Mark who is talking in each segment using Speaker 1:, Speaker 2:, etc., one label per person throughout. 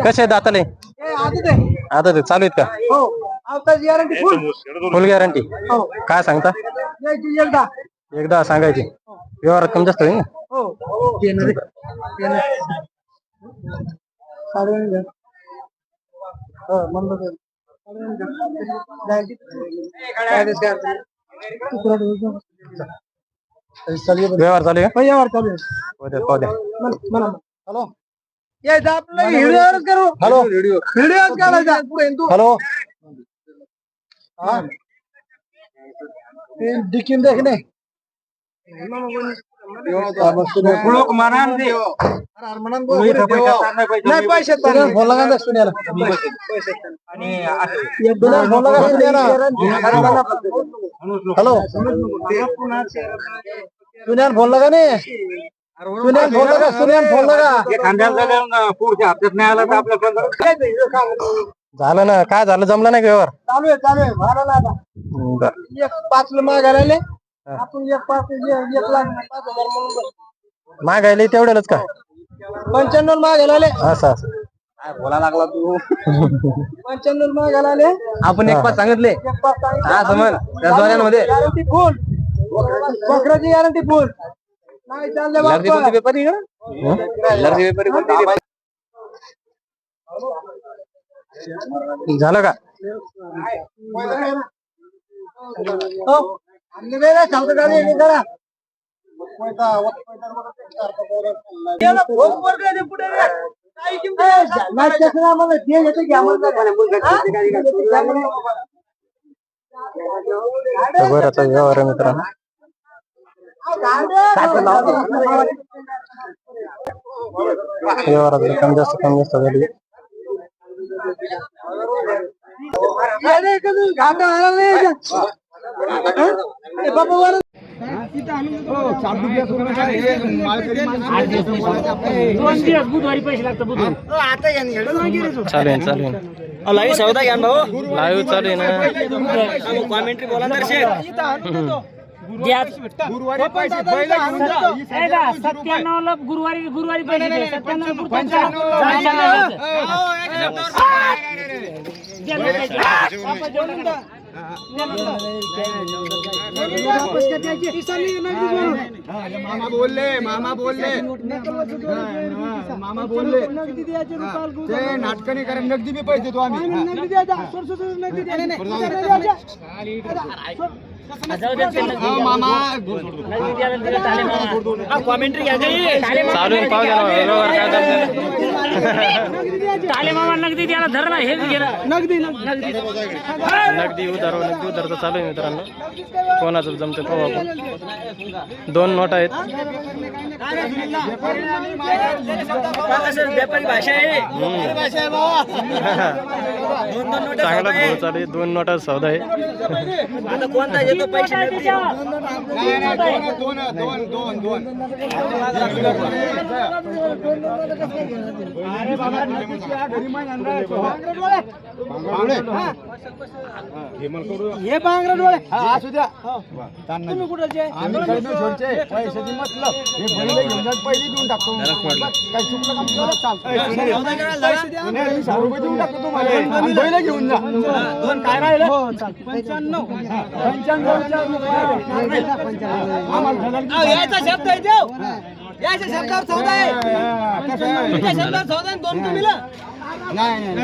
Speaker 1: कसे दाताले आता ते चालू आहेत का? फुल गॅरंटी. काय सांगता? एकदा सांगायची. व्यवहारात कमी जास्त होईल ना? व्यवहार चालू आहे. हॅलो हॅलो हॅलो दिखीन देखने हॅलो सुन्यान फोन लगा नाही. सुन्यान फोन लगा. सुन्यान फोन लगा. पुढच्या हप्त्यात नाही आला तर आपल्या झालं ना. काय झालं? जमलं नाही व्यवहार? चालू आहे झालं ना आता. एक 5 मागायला आले आपण. 1,05,000 मागायला तेवढ्यालाच का? 95 मागायला आले. असं असं काय बोला लागला तू? 95 मागायला आले आपण. 1,5 सांगितले. समज त्या दोन्यांमध्ये गॅरंटी फुल. बकऱ्याची गॅरंटी फुल. नाही चालले व्यापारी झालं का? बरं व्यवहार मित्रांनो. व्यवहारात कमी जास्त झाली. चालेल चालेल. लाईव्ह सौदा घ्या भाऊ. लाईव्ह चालू आहे ना. कॉमेंट्री बोला तर गुरुवारी पैसे मामा बोलले नाटक नाही करा. नगदी बी पैसे देतो आम्ही. कॉमेंट्री नगदी द्यायला धरला. हे नगदी उधार तर चालू आहे मित्रांनो. कोणाचं जमते पाहू आपण. 2 नोट आहेत. चांगला भाव चालू आहे. 2 नोटाचा सौदा आहे.
Speaker 2: हे पांगरा डोळे असू द्या. तुम्ही कुठे पैशाची मतलब हे पहिले घेऊन जात. पहिले देऊन टाकतो. काही चुकलं काम रुपये देऊन टाकतो तुम्हाला. पहिले घेऊन जा. दोन काय राहिलं? 95 याचा शब्द आहे देव. याच्या शब्दावर सौदा आहे. तुमच्या शब्दावर सौदा 2 तुम्हीला नाही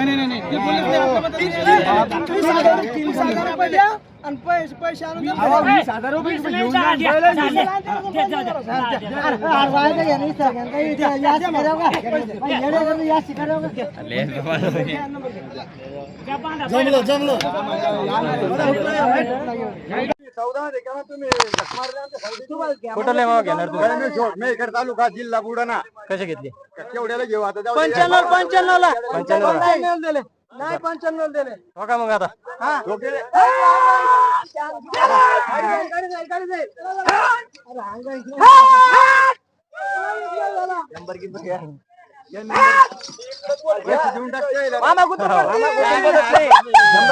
Speaker 2: 30,000 रुपये द्या आणि पैसे आणून 20,000 रुपये घेऊन जमलं. तालुका जिल्हा बुलढाणा.
Speaker 1: कसे घेतले?
Speaker 2: केवढ्याला घेऊ आता?
Speaker 1: 95 ला.
Speaker 2: 95 दिले. नाही 95 दिले.
Speaker 1: हो का मग आता? नंबर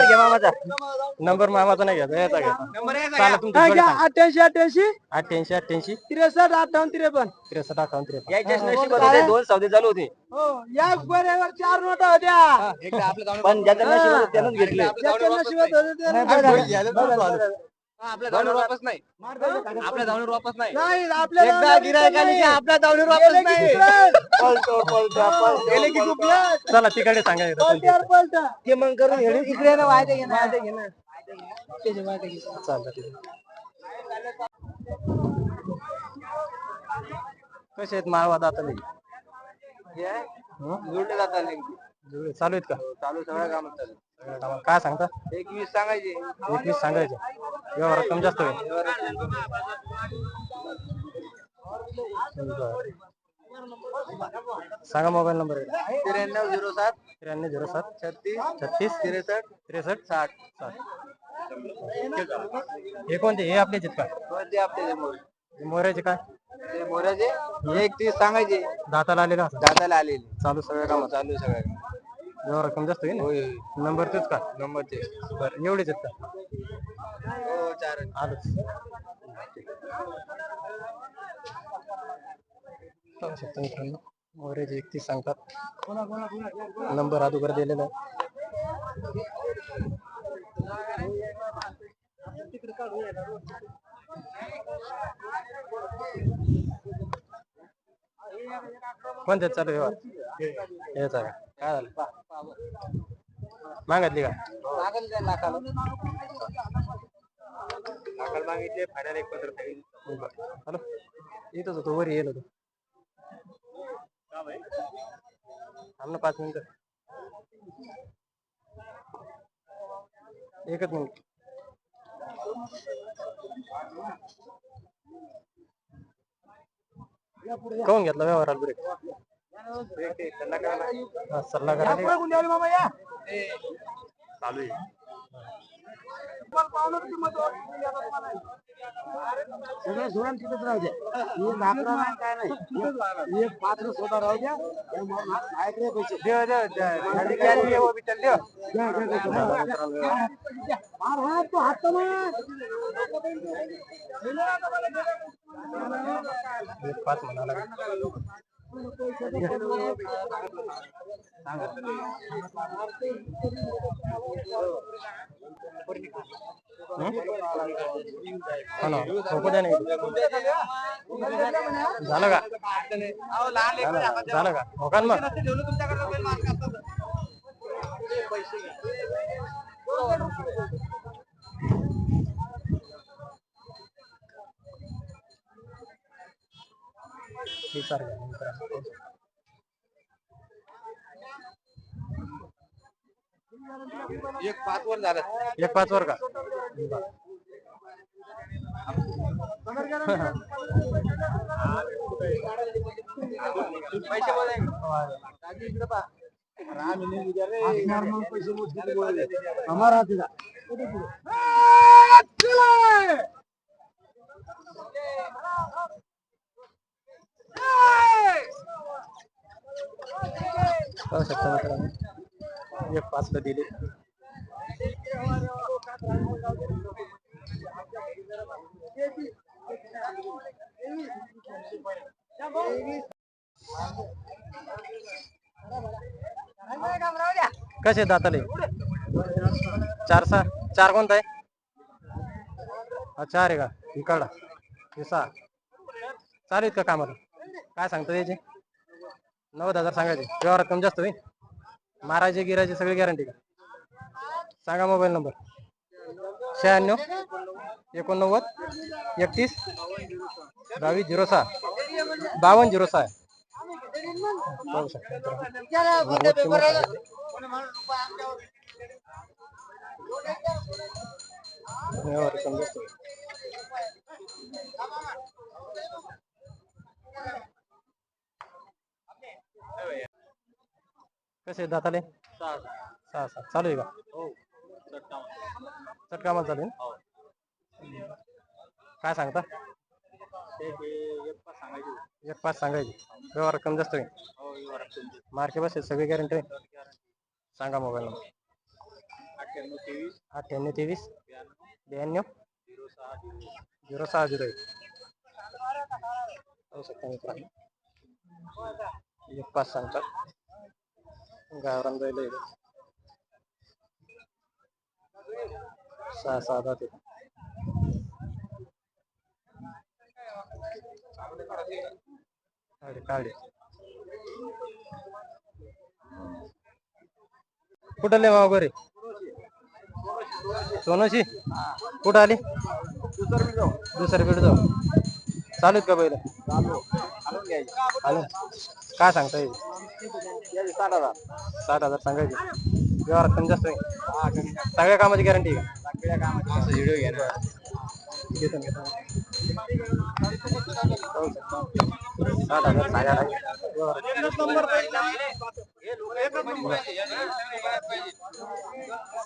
Speaker 1: घ्या मामाचा. नंबर मामाचा नाही घ्यायचा, याचा घ्या. चालेल, तुमची जोडी सांगा.
Speaker 2: 88
Speaker 1: 88 88
Speaker 2: 63 58
Speaker 1: 63 58 53. यायच्याच नशिबात होते, 2 सौदे चालू होते.
Speaker 2: हो या बऱ्यावर 4 नोटा होत्या.
Speaker 1: पण ज्याच्या नशिबात होते त्यानंच घेतले.
Speaker 2: ज्याच्या नशिबात होते त्यानं
Speaker 1: आपल्या धावणीवर वापस नाही. आपल्या धावणीवर वापस नाही.
Speaker 2: नाही आपल्या
Speaker 1: एकदा गिरायक आली की आपल्या धावणीवर वापस नाही. गेले की चुकलं. चला तिकडे सांगा एकदा कोणती.
Speaker 2: ते मग करून इकडे ना वायदे घे ना.
Speaker 1: चालतं ठीक आहे. कसे आहेत माळवा दाताले?
Speaker 2: जोडले जातात
Speaker 1: जुळे चालू आहेत का?
Speaker 2: चालू सगळ्या कामात चालू.
Speaker 1: सगळ्या कामात. काय सांगता?
Speaker 2: 21 सांगायचे.
Speaker 1: 21 सांगायचे. व्यवहारात कमी जास्त होईल. सांगा मोबाईल नंबर.
Speaker 2: 9307
Speaker 1: 9307
Speaker 2: 36
Speaker 1: 36
Speaker 2: 63
Speaker 1: 63
Speaker 2: 60.
Speaker 1: 60. हे कोणते? हे आपलेच आहेत का?
Speaker 2: ते आपले
Speaker 1: मोऱ्याचे काय?
Speaker 2: ते मोऱ्याचे 31 सांगायचे.
Speaker 1: दाताला आलेला असा.
Speaker 2: दादाला आलेले
Speaker 1: चालू सगळ्या कामात.
Speaker 2: चालू सगळ्या.
Speaker 1: व्यवहार कमी जास्त होईल
Speaker 2: होय
Speaker 1: ना? नंबर तेच का?
Speaker 2: नंबर ते.
Speaker 1: बरं एवढेच आहेत का?
Speaker 2: हो 4.
Speaker 1: आलंच. पाहू शकता मित्रांनो, मोऱ्याचे 31 सांगतात. नंबर अगोदर दिलेला आहे. कोणत्यात चालू व्यवहार? याचा का? काय झालं? मागितली का? लाखाला मागितले, फायनल 1.15. हॅलो, येतच होतो, वर येईल होतो. थांब ना 5 मिनिटं. एकच मिनिट. काऊन घेतला व्यवहाराला ब्रेक? सल्ला करा. चालू आहे.
Speaker 2: सगळं सोडून तिथेच राहू द्या. काय नाही. एक पात्र स्वतः राहू द्या. पैसे
Speaker 1: पाच म्हणाला. झालं का? झालं का? हो का मग?
Speaker 2: एक 5 वर झालं.
Speaker 1: 1.5 वर का?
Speaker 2: पैसे बोलाय हमारा
Speaker 1: पाहू शकता मित्रांनो, 1.5 ला दिले. कसे दाताले? 4 4 कोणता आहे? हा 4 आहे का? इकडा हे 6 चालू आहेत का कामाला? काय सांगता याचे? 90,000 सांगायचे. व्यवहारात कमी जास्त होईल. मारायचे गिरायचे सगळी गॅरंटी का? सांगा मोबाईल नंबर. 96 89 31 22 06 52 06. पाहू शकता. व्यवहार कमी जास्त होईल. कसे दाताले? 6 चालू आहे का? चटकामाला चालू आहे. काय सांगता? एक पाच सांगायची. व्यवहार कमी जास्त होईल. मार्के बसेल सगळी गॅरंटी. सांगा मोबाईल नंबर. 9823 92 0601. एक पाच सांगतात. गावरान बैल 6-7 होते. काढे कुठं ले माव गोरे? सोनोशी कुठं आली? दुसरं बीड जाऊ. चालू का बैल? आलं. काय सांगता येईल? 60,000 सांगायचे. व्यवहार कमी जास्त आहे. सगळ्या कामाची गॅरंटी का? सगळ्या कामाची व्हिडिओ घ्या ना. 60,000 सांगायला.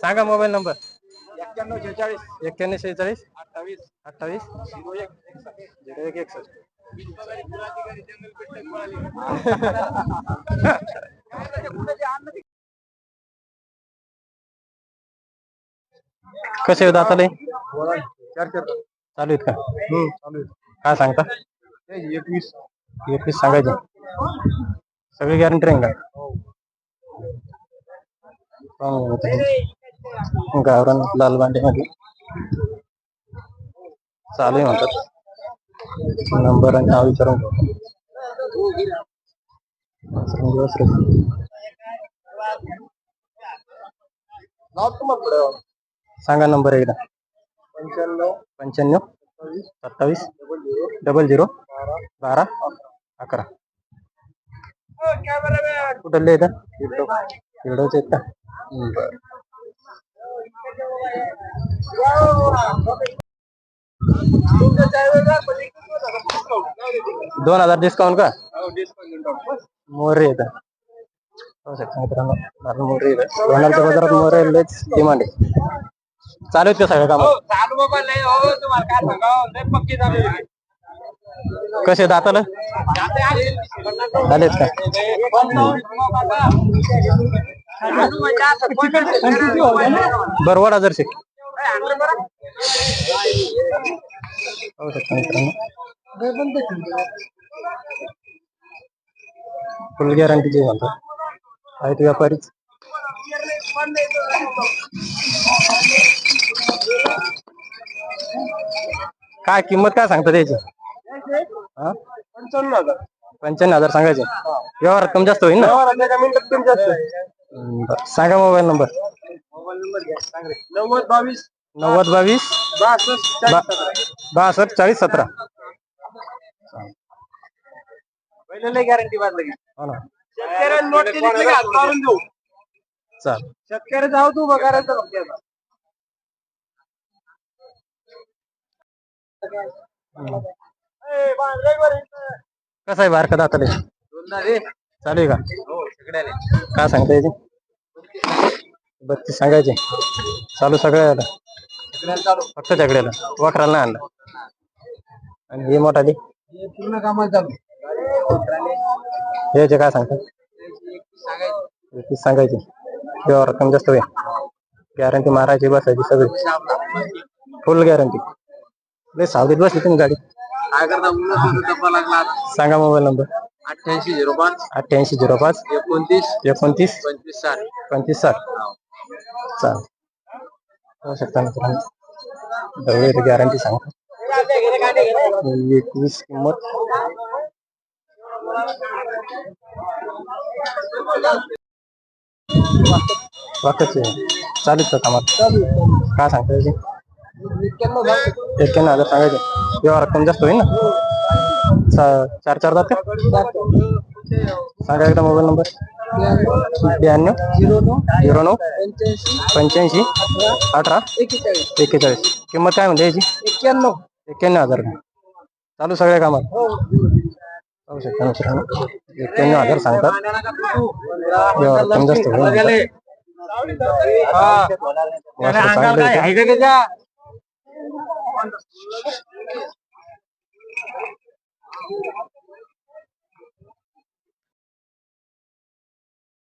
Speaker 1: सांगा मोबाईल नंबर. 9146 28 0161. कसे दाताले चालू आहेत का? काय सांगता? 21 सांगायचे. सगळी गॅरंटी राहील का? गावरान लाल बांडे मध्ये चालू आहे म्हणतात. नंबर आणि नाव विचारून सांगा नंबर एकदा. 95 27 00 12 11. कुठले येतं? व्हिडिओच आहेत का? 2000 डिस्काउंट का? मोरे येतं. मोरे लोणारच्या बाजारात मोरे लयच डिमांड आहे. चालू आहेत का सगळ्या कामात? कसे दाताला आलेत का? बरं वडा जर शिक फुल गॅरंटीची म्हणतात. आहेत व्यापारीच. काय किंमत काय सांगता त्याची? 55,000 सांगायचे. व्यवहारात कमी जास्त होईल ना? सांगा मोबाईल नंबर. 90 22 62 40 17. गॅरंटी हो ना. चाल शेतकरी जाऊ तू बघा. कसं आहे बारका दाताले? चालू आहे का? काय सांगता याची? 32 सांगायचे. चालू सगळ्याला फक्त झगड्याला वखराला नाही आणलं. आणि हे मोठा दे पूर्ण कामाला चालू. हे काय सांगतात? 21 सांगायचे. व्यवहार कमी जास्त होईल. गॅरंटी मारायची बसायची सगळी फुल गॅरंटी. लय सावधीत बसली तुम्ही गाडी. सांगा मोबाईल नंबर. 8805 29 25 60. चाल होऊ शकता मित्रांनो. गॅरंटी सांगा. 21 किंमत. वाकच चालूच का कामात? काय सांगता याची? 91,000 सांगायचे. व्यवहार कमी जास्त होईल ना? 4 दात का? सांगा एकदा मोबाईल नंबर. 92 09 85 18 41. किंमत काय म्हणते याची? 91,000 का? चालू सगळ्या कामात पाहू शकता मित्रांनो. 91,000 सांगतात. व्यवहार कमी जास्त होईल.